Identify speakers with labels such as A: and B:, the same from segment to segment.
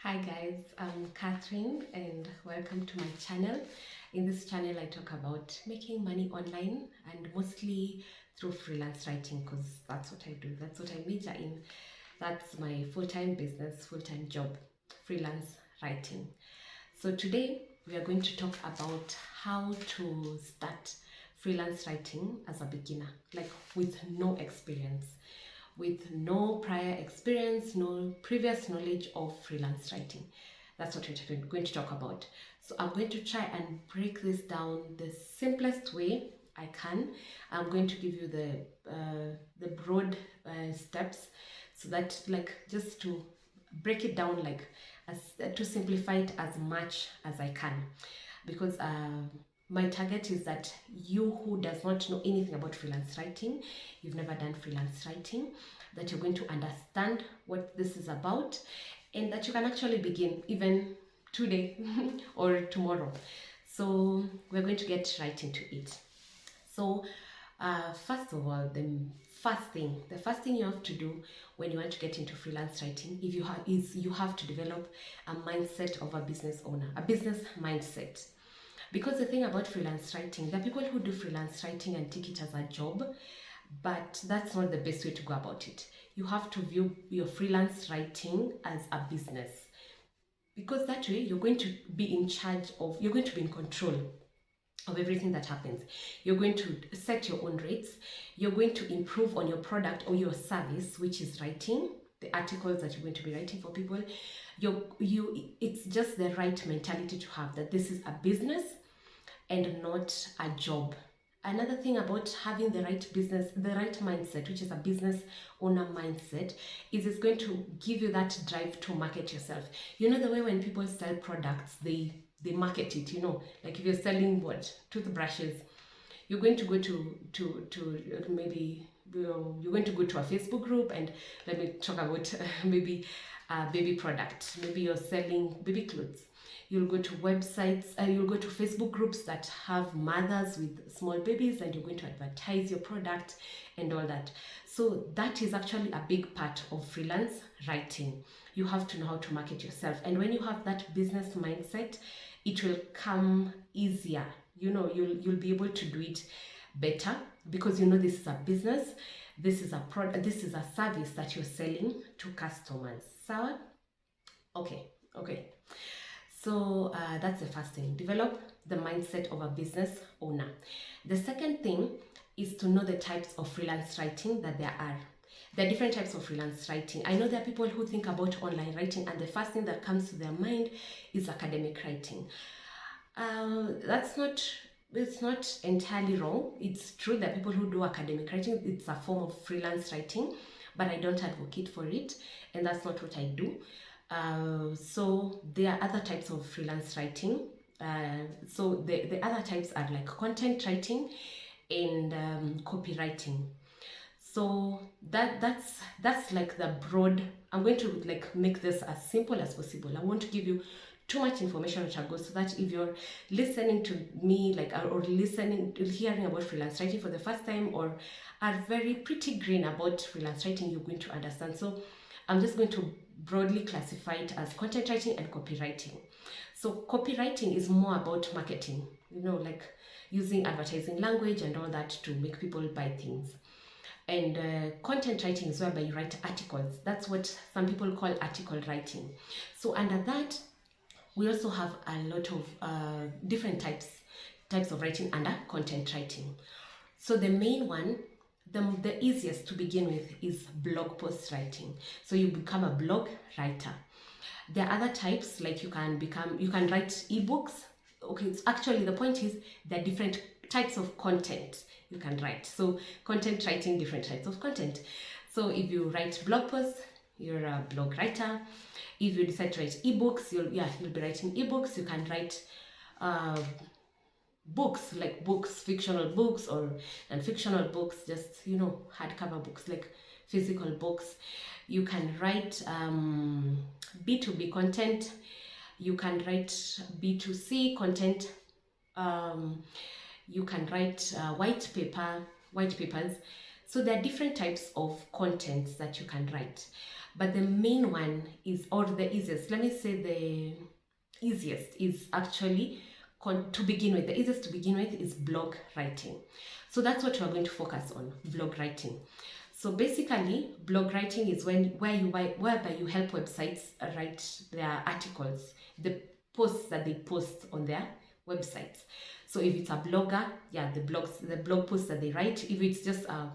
A: Hi guys, I'm Catherine and welcome to my channel. In this channel I talk about making money online and mostly through freelance writing because that's what I do. That's what I major in. That's my full-time business, full-time job, freelance writing. So today we are going to talk about how to start freelance writing as a beginner, like with no experience, with no prior experience, no previous knowledge of freelance writing. That's what we're going to talk about. So I'm going to try and break this down the simplest way I can. I'm going to give you the broad steps so that, like, just to break it down, like, to simplify it as much as I can, because my target is that you who does not know anything about freelance writing, you've never done freelance writing, that you're going to understand what this is about and that you can actually begin even today or tomorrow. So we're going to get right into it. So first of all, the first thing you have to do when you want to get into freelance writing, is you have to develop a mindset of a business owner, a business mindset. Because the thing about freelance writing, there are people who do freelance writing and take it as a job, but that's not the best way to go about it. You have to view your freelance writing as a business, because that way you're going to be in charge of, you're going to be in control of everything that happens. You're going to set your own rates. You're going to improve on your product or your service, which is writing, the articles that you're going to be writing for people. It's just the right mentality to have, that this is a business and not a job. Another thing about having the right business, the right mindset, which is a business owner mindset, is it's going to give you that drive to market yourself. You know, the way when people sell products, they market it, you know, like if you're selling toothbrushes, you're going to go to maybe, you're going to go to a Facebook group, and let me talk about maybe a baby product. Maybe you're selling baby clothes. You'll go to websites, you'll go to Facebook groups that have mothers with small babies, and you're going to advertise your product and all that. So that is actually a big part of freelance writing. You have to know how to market yourself. And when you have that business mindset, it will come easier. You know, you'll be able to do it better, because you know this is a business, this is a product, this is a service that you're selling to customers. So, okay. So that's the first thing. Develop the mindset of a business owner. The second thing is to know the types of freelance writing that there are. There are different types of freelance writing. I know there are people who think about online writing, and the first thing that comes to their mind is academic writing. It's not entirely wrong. It's true that people who do academic writing, it's a form of freelance writing, but I don't advocate for it, and that's not what I do. So there are other types of freelance writing. So the other types are like content writing and copywriting. So that's like the broad. I'm going to like make this as simple as possible. I won't give you too much information which I go, so that if you're listening to me, like, or hearing about freelance writing for the first time, or are very pretty green about freelance writing, you're going to understand. So I'm just going to broadly classify it as content writing and copywriting. So copywriting is more about marketing, you know, like using advertising language and all that to make people buy things. And content writing is whereby you write articles. That's what some people call article writing. So under that, we also have a lot of different types of writing under content writing. So the main one, the easiest to begin with, is blog post writing. So you become a blog writer. There are other types, like you can write ebooks. Okay, it's actually, the point is there are different types of content you can write. So content writing, different types of content. So if you write blog posts, you're a blog writer. If you decide to write ebooks, you'll be writing ebooks. You can write books, like books, fictional books or non-fictional books, just, you know, hardcover books, like physical books. You can write B2B content. You can write B2C content. You can write white papers. So there are different types of contents that you can write. But the main one is, or the easiest, let me say the easiest is actually to begin with. The easiest to begin with is blog writing. So that's what we're going to focus on, blog writing. So basically, blog writing is whereby you help websites write their articles, the posts that they post on their websites. So if it's a blogger, yeah, the blog posts that they write. If it's just a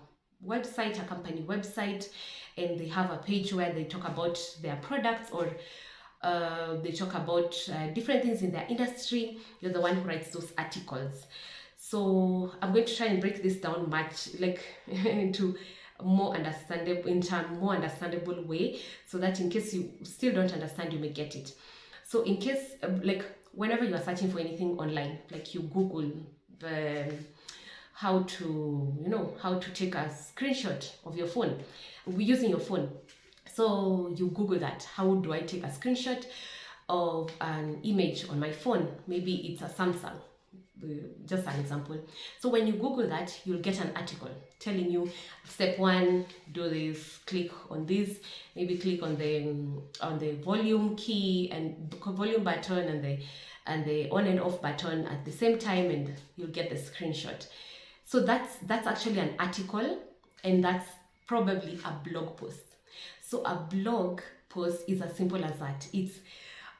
A: website, a company website, and they have a page where they talk about their products, or they talk about different things in their industry, you're the one who writes those articles. So I'm going to try and break this down much into more understandable way, so that in case you still don't understand, you may get it. So in case whenever you are searching for anything online, like you Google how to take a screenshot of your phone using your phone. So you Google that, how do I take a screenshot of an image on my phone? Maybe it's a Samsung, just an example. So when you Google that, you'll get an article telling you step 1, do this, click on this, maybe click on the volume key and volume button and the on and off button at the same time, and you'll get the screenshot. So that's actually an article, and that's probably a blog post. So a blog post is as simple as that. It's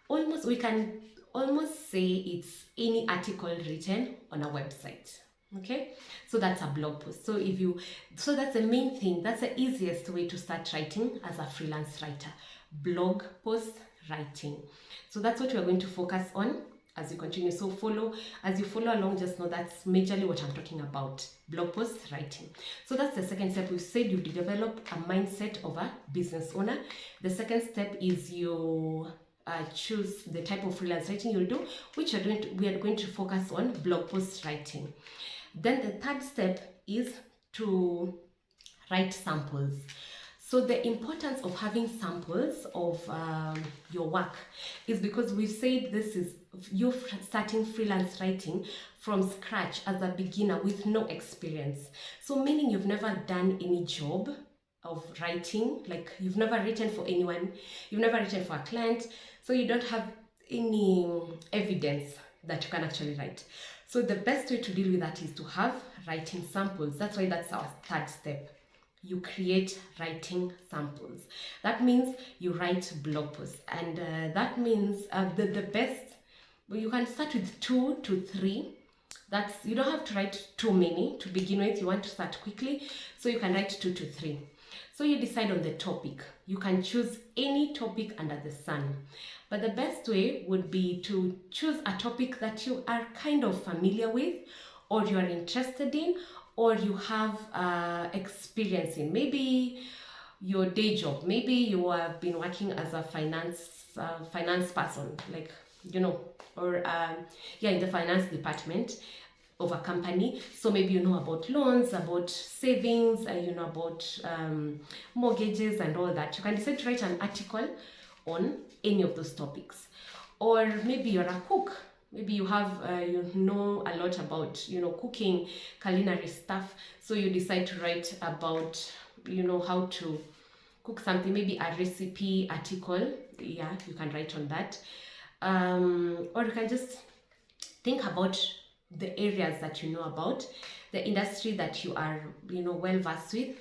A: we can almost say it's any article written on a website. Okay, so that's a blog post. So that's the main thing. That's the easiest way to start writing as a freelance writer, blog post writing. So that's what we're going to focus on as you continue. So as you follow along, just know that's majorly what I'm talking about, blog post writing. So that's the second step. We've said you develop a mindset of a business owner. The second step is you choose the type of freelance writing you'll do, which we are going to focus on blog post writing. Then the third step is to write samples. So the importance of having samples of your work is because we've said this is you starting freelance writing from scratch as a beginner with no experience. So meaning you've never done any job of writing, like you've never written for anyone, you've never written for a client, so you don't have any evidence that you can actually write. So the best way to deal with that is to have writing samples. That's why that's our third step. You create writing samples. That means you write blog posts, and that means the best, you can start with 2 to 3. You don't have to write too many to begin with. You want to start quickly, so you can write 2 to 3. So you decide on the topic. You can choose any topic under the sun, but the best way would be to choose a topic that you are kind of familiar with, or you are interested in, or you have experience in. Maybe your day job, maybe you have been working as a finance person, or in the finance department of a company. So maybe you know about loans, about savings, and you know about mortgages and all that. You can decide to write an article on any of those topics. Or maybe you're a cook. Maybe you have you know a lot about cooking, culinary stuff. So you decide to write about how to cook something, maybe a recipe article. Yeah, you can write on that. Or you can just think about the areas that you know about, the industry that you are well versed with.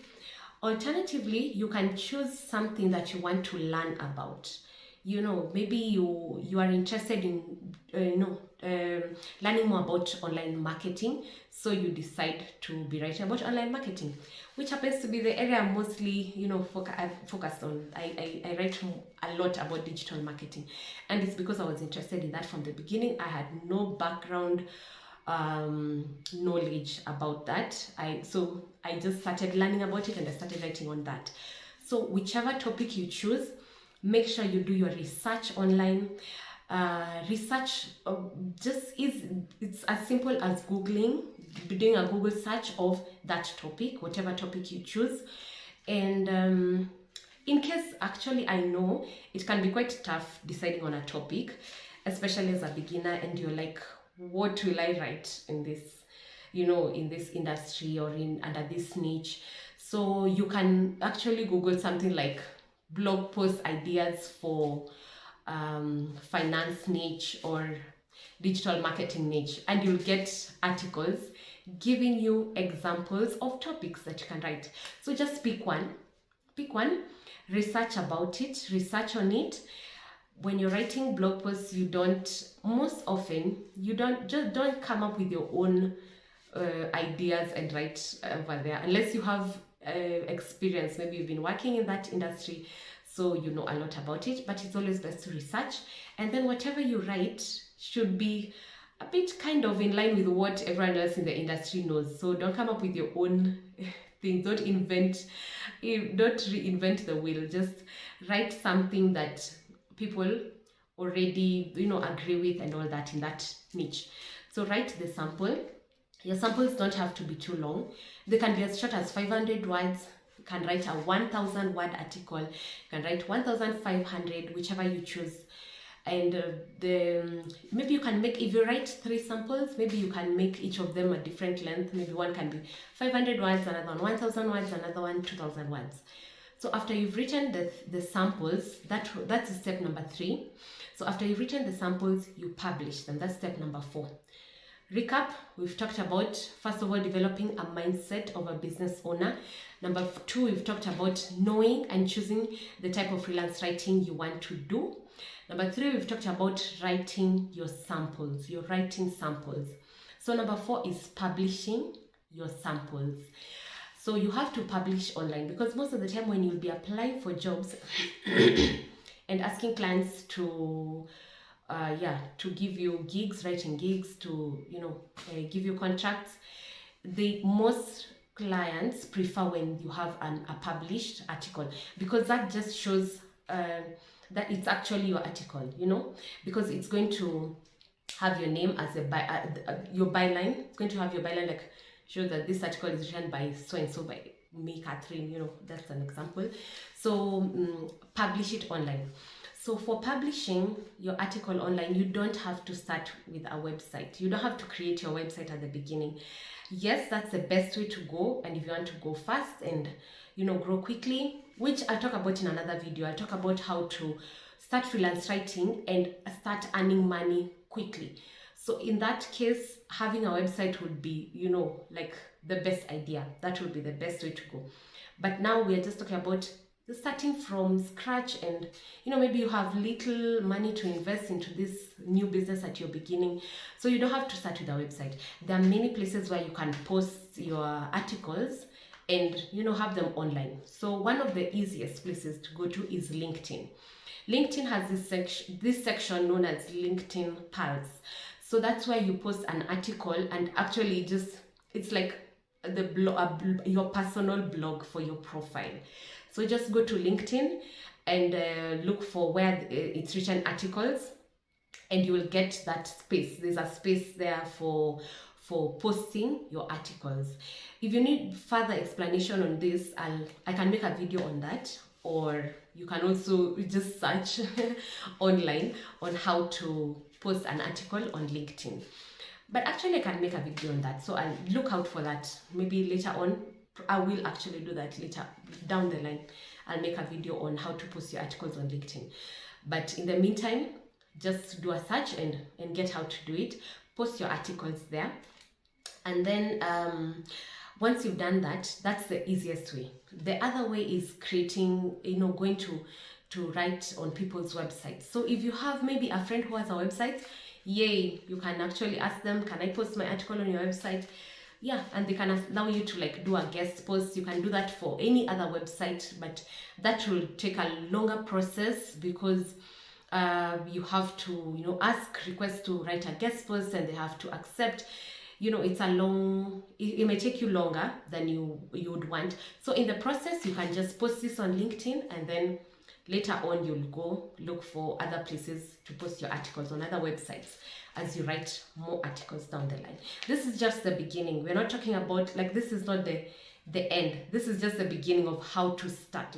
A: Alternatively, you can choose something that you want to learn about. Maybe you are interested in learning more about online marketing, so you decide to be writing about online marketing, which happens to be the area I'm mostly focused on. I write a lot about digital marketing, and it's because I was interested in that from the beginning. I had no background knowledge about that. So I just started learning about it, and I started writing on that. So whichever topic you choose, make sure you do your research online. Research it's as simple as doing a Google search of that topic, whatever topic you choose. And in case, actually, I know it can be quite tough deciding on a topic, especially as a beginner, and you're like, what will I write in this, in this industry or under this niche? So you can actually Google something like blog post ideas for finance niche or digital marketing niche, and you'll get articles giving you examples of topics that you can write. So just pick one, research about it, research on it. When you're writing blog posts, most often you don't come up with your own ideas and write over there, unless you have experience. Maybe you've been working in that industry, so you know a lot about it. But it's always best to research, and then whatever you write should be a bit kind of in line with what everyone else in the industry knows. So don't come up with your own thing. Don't reinvent the wheel. Just write something that people already agree with and all that in that niche. So write the sample. Your samples don't have to be too long. They can be as short as 500 words. You can write a 1,000 word article. You can write 1,500, whichever you choose. And maybe you can make, if you write 3 samples, maybe you can make each of them a different length. Maybe one can be 500 words, another one 1,000 words, another one 2,000 words. So after you've written the samples, that's step number 3. So after you've written the samples, you publish them. That's step number 4. Recap, we've talked about, first of all, developing a mindset of a business owner. Number 2, we've talked about knowing and choosing the type of freelance writing you want to do. Number 3, we've talked about writing your samples. You're writing samples. So number 4 is publishing your samples. So you have to publish online, because most of the time when you'll be applying for jobs and asking clients to give you gigs, writing gigs, to give you contracts, most clients prefer when you have a published article, because that just shows that it's actually your article, because it's going to have your name as your byline. It's going to have your byline, like, show that this article is written by so and so, by me, Catherine, that's an example. So publish it online. So for publishing your article online, you don't have to start with a website. You don't have to create your website at the beginning. Yes, that's the best way to go. And if you want to go fast and grow quickly, which I'll talk about in another video, I'll talk about how to start freelance writing and start earning money quickly. So in that case, having a website would be, like the best idea. That would be the best way to go. But now we're just talking about starting from scratch, and maybe you have little money to invest into this new business at your beginning, so you don't have to start with a website. There are many places where you can post your articles and have them online. So one of the easiest places to go to is LinkedIn. LinkedIn has this section known as LinkedIn Pulse. So that's where you post an article, and actually it's like your personal blog for your profile. So just go to LinkedIn and look for where it's written articles, and you will get that space. There's a space there for posting your articles. If you need further explanation on this, I can make a video on that, or you can also just search online on how to post an article on LinkedIn. But actually I can make a video on that, so I'll look out for that. Maybe later on, I will actually do that later down the line. I'll make a video on how to post your articles on LinkedIn. But in the meantime, just do a search and get how to do it. Post your articles there. And then once you've done that, that's the easiest way. The other way is creating, going to write on people's websites. So if you have maybe a friend who has a website, yay, you can actually ask them, can I post my article on your website? Yeah, and they can allow you to do a guest post. You can do that for any other website, but that will take a longer process, because you have to request to write a guest post, and they have to accept. It may take you longer than you would want. So in the process, you can just post this on LinkedIn, and then later on you'll go look for other places to post your articles on other websites as you write more articles down the line. This is just the beginning. We're not talking about, this is not the end. This is just the beginning of how to start,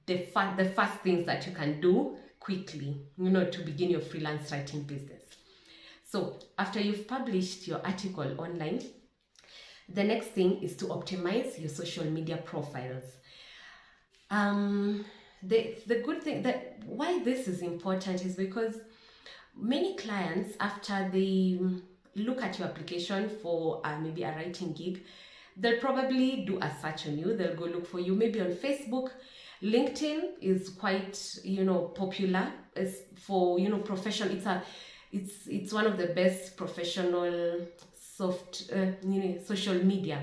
A: the first things that you can do quickly, to begin your freelance writing business. So after you've published your article online, the next thing is to optimize your social media profiles. The good thing that why this is important is because many clients, after they look at your application for maybe a writing gig, they'll probably do a search on you. They'll go look for you maybe on Facebook. LinkedIn is quite, popular as for, profession. It's one of the best professional social media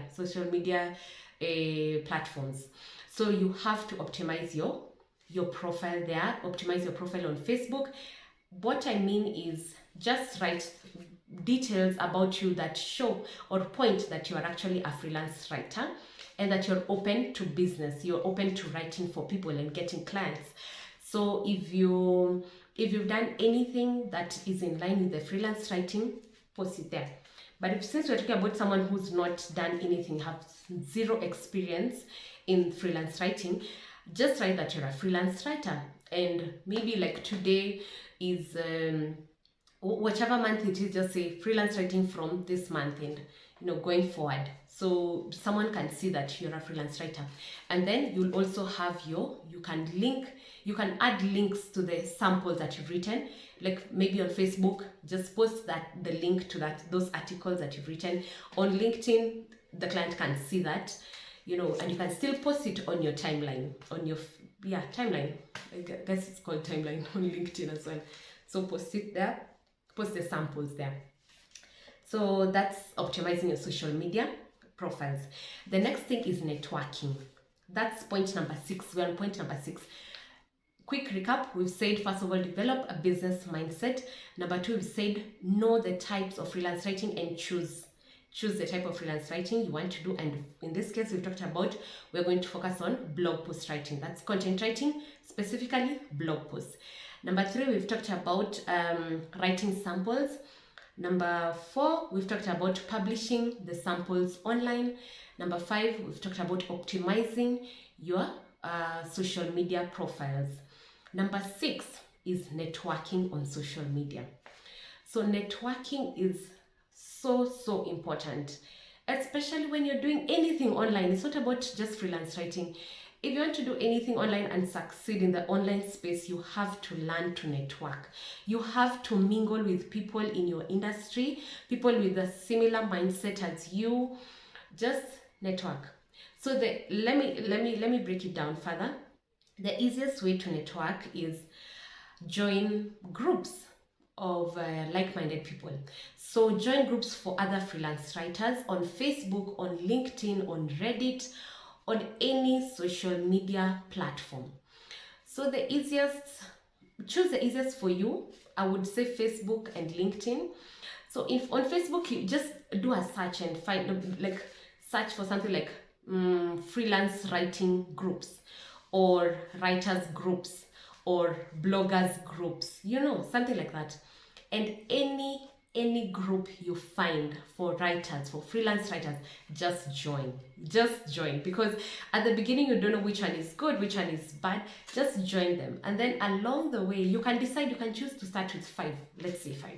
A: platforms. So you have to optimize your profile there, optimize your profile on Facebook. What I mean is just write details about you that show or point that you are actually a freelance writer and that you're open to business, you're open to writing for people and getting clients. So if you've done anything that is in line with the freelance writing, post it there. But since we're talking about someone who's not done anything, have zero experience in freelance writing, just write that you're a freelance writer. And maybe like today is whichever month it is, just say freelance writing from this month and going forward, so someone can see that you're a freelance writer. And then you'll also have you can add links to the samples that you've written, like maybe on Facebook, just post the link to those articles that you've written. On LinkedIn, the client can see that, and you can still post it on your timeline, on your timeline. I guess it's called timeline on LinkedIn as well. So post it there, post the samples there. So that's optimizing your social media profiles. The next thing is networking. That's point number 6. We're on point number 6. Quick recap. We've said, first of all, develop a business mindset. Number 2, we've said know the types of freelance writing and choose the type of freelance writing you want to do. And in this case, we've talked about, we're going to focus on blog post writing. That's content writing, specifically blog posts. Number 3, we've talked about writing samples. Number 4, we've talked about publishing the samples online. Number 5, we've talked about optimizing your social media profiles. Number 6 is networking on social media. So networking is so important, especially when you're doing anything online. It's not about just freelance writing. If you want to do anything online and succeed in the online space, you have to learn to network. You have to mingle with people in your industry, people with a similar mindset as you. Just network. So let me break it down further. The easiest way to network is join groups of like-minded people. So join groups for other freelance writers on Facebook, on LinkedIn, on Reddit, on any social media platform. So choose the easiest for you. I would say Facebook and LinkedIn. So if on Facebook, you just do a search and search for something like freelance writing groups or writers groups or bloggers groups, something like that. And any group you find for writers, for freelance writers, just join, because at the beginning you don't know which one is good, which one is bad. Just join them, and then along the way you can decide. You can choose to start with 5, let's say 5,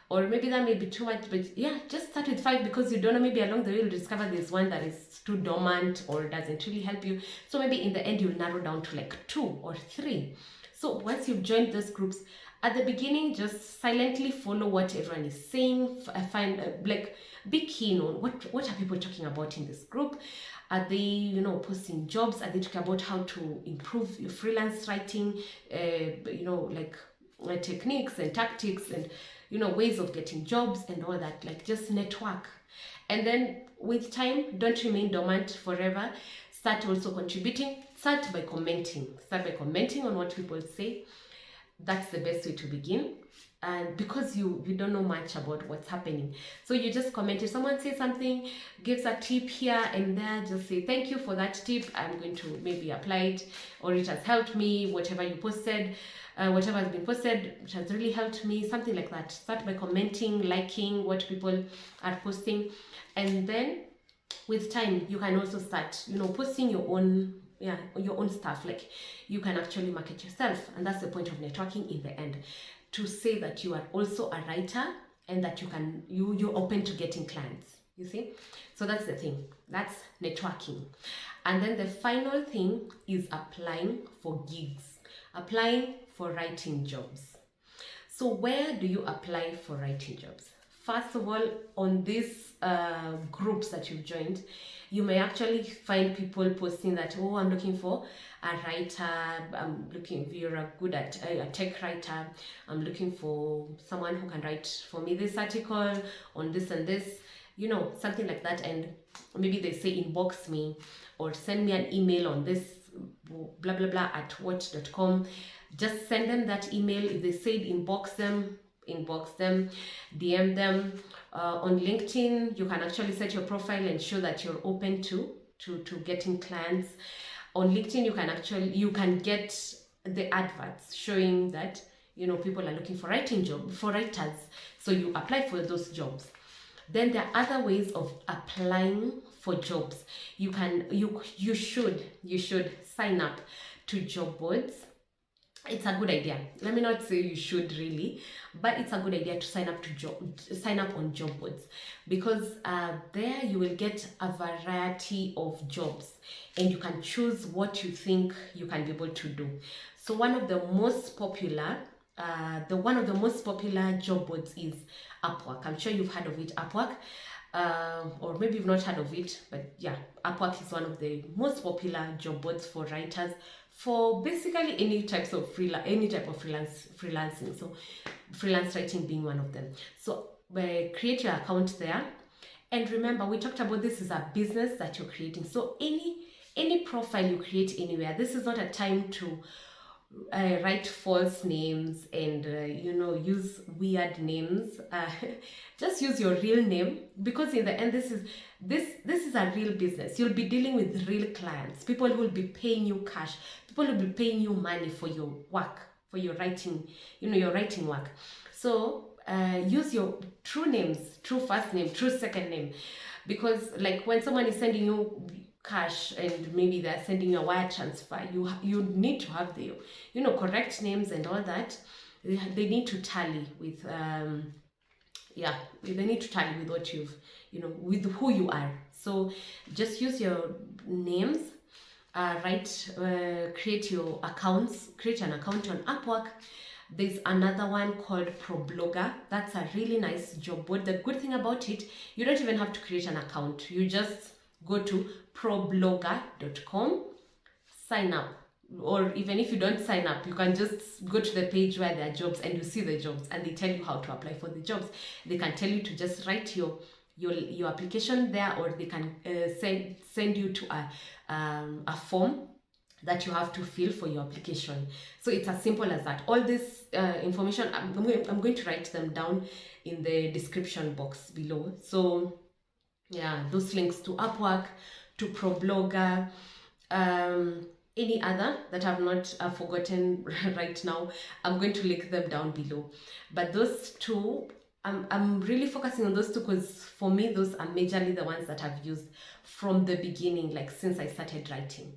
A: or maybe that may be too much, but just start with 5, because you don't know, maybe along the way you'll discover there's one that is too dormant or doesn't really help you. So maybe in the end you'll narrow down to like 2 or 3. So once you've joined those groups, at the beginning, just silently follow what everyone is saying. Be keen on what are people talking about in this group. Are they, posting jobs? Are they talking about how to improve your freelance writing? Techniques and tactics and ways of getting jobs and all that. Just network, and then with time, don't remain dormant forever. Start also contributing. Start by commenting on what people say. That's the best way to begin. And because you don't know much about what's happening, so you just comment. If someone says something, gives a tip here and there, just say thank you for that tip, I'm going to maybe apply it, or it has helped me. Whatever you posted, whatever has been posted, it has really helped me, something like that. Start by commenting, liking what people are posting, and then with time you can also start posting your own stuff. Like, you can actually market yourself, and that's the point of networking in the end, to say that you are also a writer and that you're open to getting clients. You see? So that's the thing. That's networking. And then the final thing is applying for gigs, applying for writing jobs. So where do you apply for writing jobs? First of all, on these groups that you've joined, you may actually find people posting that, oh, I'm looking for a writer, I'm looking, if you're good at a tech writer, I'm looking for someone who can write for me this article on this and this, you know, something like that. And maybe they say inbox me or send me an email on this blah blah blah at what.com. Just send them that email. If they said inbox them, DM them. On LinkedIn, you can actually set your profile and show that you're open to getting clients. On LinkedIn, you can get the adverts showing that, you know, people are looking for writers. So you apply for those jobs. Then there are other ways of applying for jobs. You should sign up to job boards. It's a good idea. Let me not say you should really, but it's a good idea to sign up on job boards, because there you will get a variety of jobs and you can choose what you think you can be able to do. So one of the most popular job boards is Upwork. I'm sure you've heard of it, Upwork. Or maybe you've not heard of it, but yeah, Upwork is one of the most popular job boards for writers, for basically any type of freelancing. So freelance writing being one of them. So create your account there, and remember, we talked about this is a business that you're creating. So any profile you create anywhere, this is not a time to write false names and use weird names. Just use your real name, because in the end, this is a real business. You'll be dealing with real clients, people who will be paying you cash, people who will be paying you money for your work, for your writing, your writing work. So use your true names, true first name, true second name, because like when someone is sending you cash and maybe they're sending you a wire transfer, you need to have the correct names and all that. They need to tally with they need to tally with what you've with who you are. So just use your names, create your accounts, create an account on Upwork. There's another one called ProBlogger. That's a really nice job board. The good thing about it, you don't even have to create an account. You just go to problogger.com, sign up. Or even if you don't sign up, you can just go to the page where there are jobs and you see the jobs and they tell you how to apply for the jobs. They can tell you to just write your application there, or they can send you to a form that you have to fill for your application. So it's as simple as that. All this information, I'm going to write them down in the description box below. So yeah, those links to Upwork, to ProBlogger, any other that I've not forgotten right now, I'm going to link them down below. But those two, I'm really focusing on those two because for me, those are majorly the ones that I've used from the beginning, like since I started writing.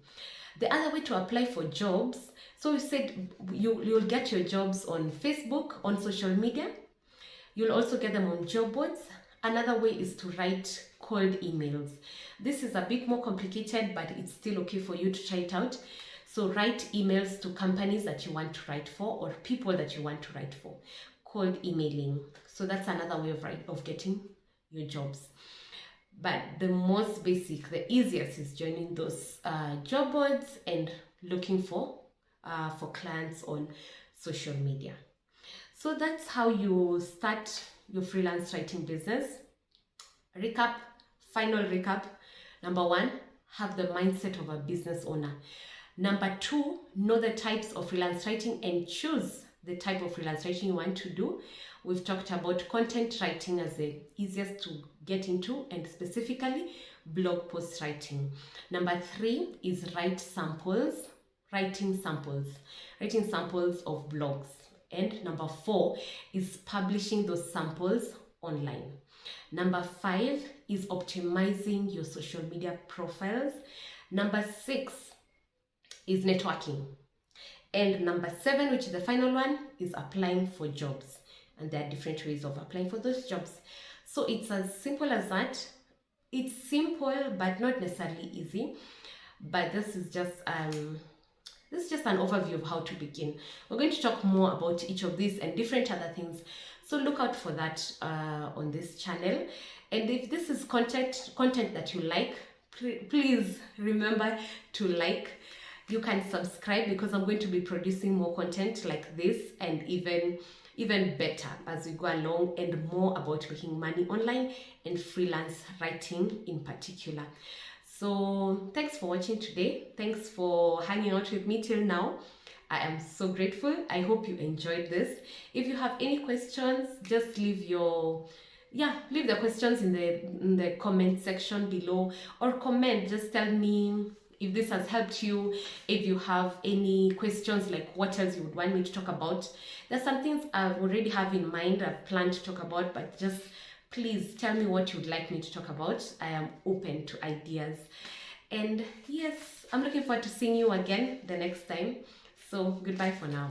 A: The other way to apply for jobs, so we said you'll get your jobs on Facebook, on social media. You'll also get them on job boards. Another way is to write cold emails. This is a bit more complicated, but it's still okay for you to try it out. So write emails to companies that you want to write for, or people that you want to write for. Cold emailing. So that's another way of getting your jobs. But the most basic, the easiest is joining those job boards and looking for clients on social media. So that's how you start your freelance writing business. Final recap. Number one, have the mindset of a business owner. Number two, know the types of freelance writing and choose the type of freelance writing you want to do. We've talked about content writing as the easiest to get into, and specifically blog post writing. Number three is writing samples of blogs. And number four is publishing those samples online. Number five is optimizing your social media profiles. Number six is networking. And number seven, which is the final one, is applying for jobs. And there are different ways of applying for those jobs. So it's as simple as that. it's simple but not necessarily easy. But this is just an overview of how to begin. We're going to talk more about each of these and different other things, so look out for that on this channel. And if this is content that you like, please remember to like. You can subscribe, because I'm going to be producing more content like this, and even better as we go along, and more about making money online and freelance writing in particular. So thanks for watching today. Thanks for hanging out with me till now. I am so grateful. I hope you enjoyed this. If you have any questions, just leave the questions in the comment section below, or comment, just tell me if this has helped you. If you have any questions, like what else you would want me to talk about. There's some things I already have in mind, I've planned to talk about, but just please tell me what you'd like me to talk about. I am open to ideas. And yes, I'm looking forward to seeing you again the next time. So goodbye for now.